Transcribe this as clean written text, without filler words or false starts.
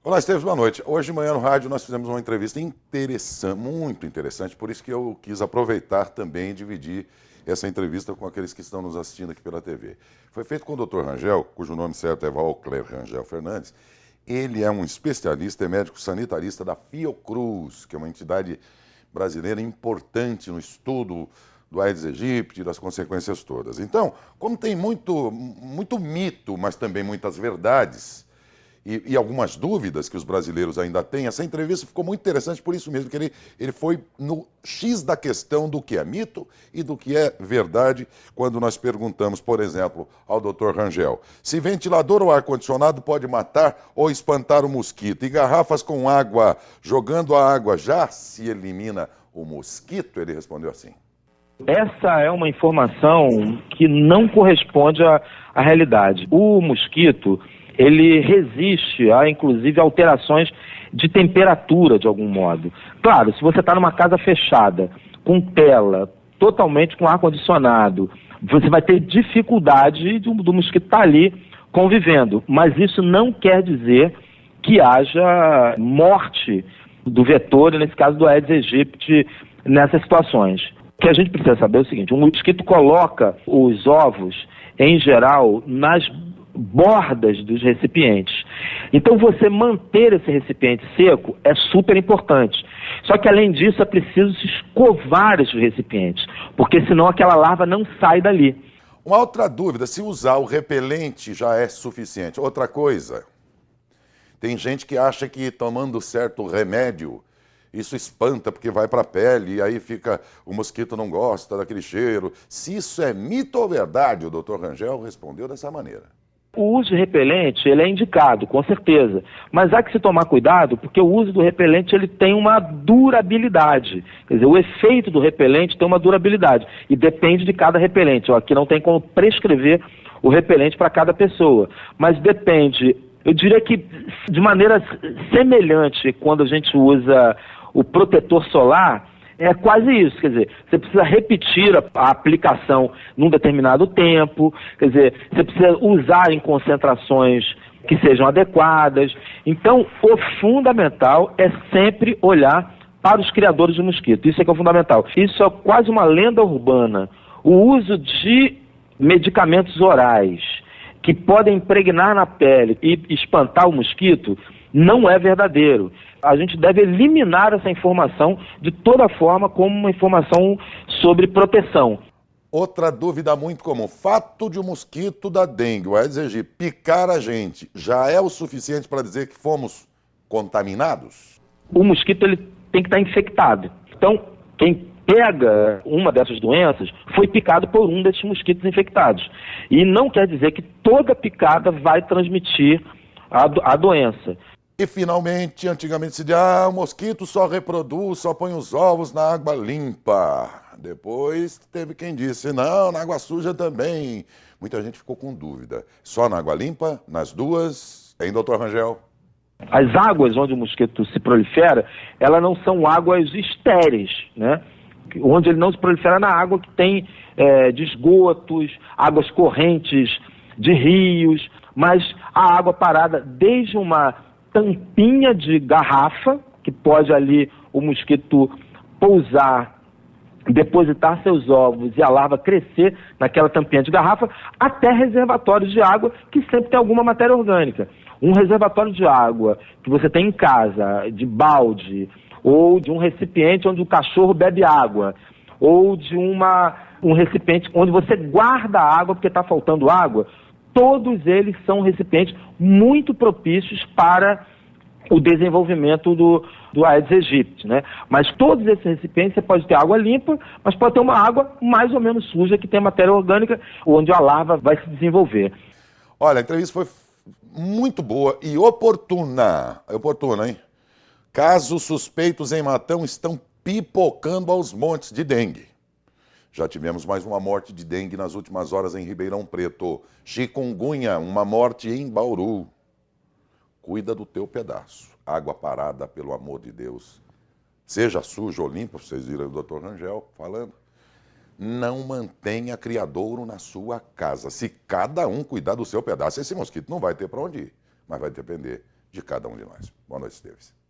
Olá, Esteves, boa noite. Hoje de manhã no rádio nós fizemos uma entrevista interessante, muito interessante, por isso que eu quis aproveitar também e dividir essa entrevista com aqueles que estão nos assistindo aqui pela TV. Foi feito com o Dr. Rangel, cujo nome certo é Valcler Rangel Fernandes. Ele é um especialista e médico sanitarista da Fiocruz, que é uma entidade brasileira importante no estudo do Aedes aegypti e das consequências todas. Então, como tem muito mito, mas também muitas verdades, e algumas dúvidas que os brasileiros ainda têm, essa entrevista ficou muito interessante por isso mesmo, que ele foi no X da questão do que é mito e do que é verdade, quando nós perguntamos, por exemplo, ao Dr. Rangel, se ventilador ou ar-condicionado pode matar ou espantar o mosquito, e garrafas com água, jogando a água já se elimina o mosquito? Ele respondeu assim. Essa é uma informação que não corresponde à realidade. O mosquito, ele resiste a, inclusive, alterações de temperatura, de algum modo. Claro, se você está numa casa fechada, com tela, totalmente com ar-condicionado, você vai ter dificuldade do mosquito estar ali convivendo. Mas isso não quer dizer que haja morte do vetor, nesse caso do Aedes aegypti, nessas situações. O que a gente precisa saber é o seguinte: o mosquito coloca os ovos, em geral, nas bordas dos recipientes. Então, você manter esse recipiente seco é super importante. Só que, além disso, é preciso se escovar esses recipientes, porque senão aquela larva não sai dali. Uma outra dúvida, se usar o repelente já é suficiente. Outra coisa, tem gente que acha que tomando certo remédio, isso espanta porque vai para a pele e aí fica, o mosquito não gosta daquele cheiro. Se isso é mito ou verdade, o Dr. Rangel respondeu dessa maneira. O uso de repelente, ele é indicado, com certeza, mas há que se tomar cuidado, porque o uso do repelente, ele tem uma durabilidade. Quer dizer, o efeito do repelente tem uma durabilidade, e depende de cada repelente. Aqui não tem como prescrever o repelente para cada pessoa, mas depende, eu diria que de maneira semelhante, quando a gente usa o protetor solar, é quase isso, quer dizer, você precisa repetir a aplicação num determinado tempo, quer dizer, você precisa usar em concentrações que sejam adequadas. Então, o fundamental é sempre olhar para os criadores de mosquito, isso é que é o fundamental. Isso é quase uma lenda urbana. O uso de medicamentos orais que podem impregnar na pele e espantar o mosquito não é verdadeiro. A gente deve eliminar essa informação de toda forma como uma informação sobre proteção. Outra dúvida muito comum, fato de o mosquito da dengue, o Aedes aegypti, picar a gente, já é o suficiente para dizer que fomos contaminados? O mosquito, ele tem que estar infectado. Então, quem pega uma dessas doenças foi picado por um desses mosquitos infectados. E não quer dizer que toda picada vai transmitir a doença. E finalmente, antigamente se dizia, o mosquito só reproduz, só põe os ovos na água limpa. Depois teve quem disse, não, na água suja também. Muita gente ficou com dúvida. Só na água limpa, nas duas, hein, doutor Rangel? As águas onde o mosquito se prolifera, elas não são águas estéreis, né? Onde ele não se prolifera na água que tem de esgotos, águas correntes de rios, mas a água parada desde uma tampinha de garrafa, que pode ali o mosquito pousar, depositar seus ovos e a larva crescer naquela tampinha de garrafa, até reservatórios de água que sempre tem alguma matéria orgânica. Um reservatório de água que você tem em casa, de balde, ou de um recipiente onde o cachorro bebe água, ou de um recipiente onde você guarda água porque está faltando água, todos eles são recipientes muito propícios para o desenvolvimento do Aedes aegypti, né? Mas todos esses recipientes, você pode ter água limpa, mas pode ter uma água mais ou menos suja, que tem matéria orgânica, onde a larva vai se desenvolver. Olha, a entrevista foi muito boa e oportuna. Oportuna, hein? Casos suspeitos em Matão estão pipocando aos montes de dengue. Já tivemos mais uma morte de dengue nas últimas horas em Ribeirão Preto. Chikungunya, uma morte em Bauru. Cuida do teu pedaço. Água parada, pelo amor de Deus. Seja suja ou limpa, vocês viram o Dr. Rangel falando. Não mantenha criadouro na sua casa. Se cada um cuidar do seu pedaço, esse mosquito não vai ter para onde ir, mas vai depender de cada um de nós. Boa noite, Esteves.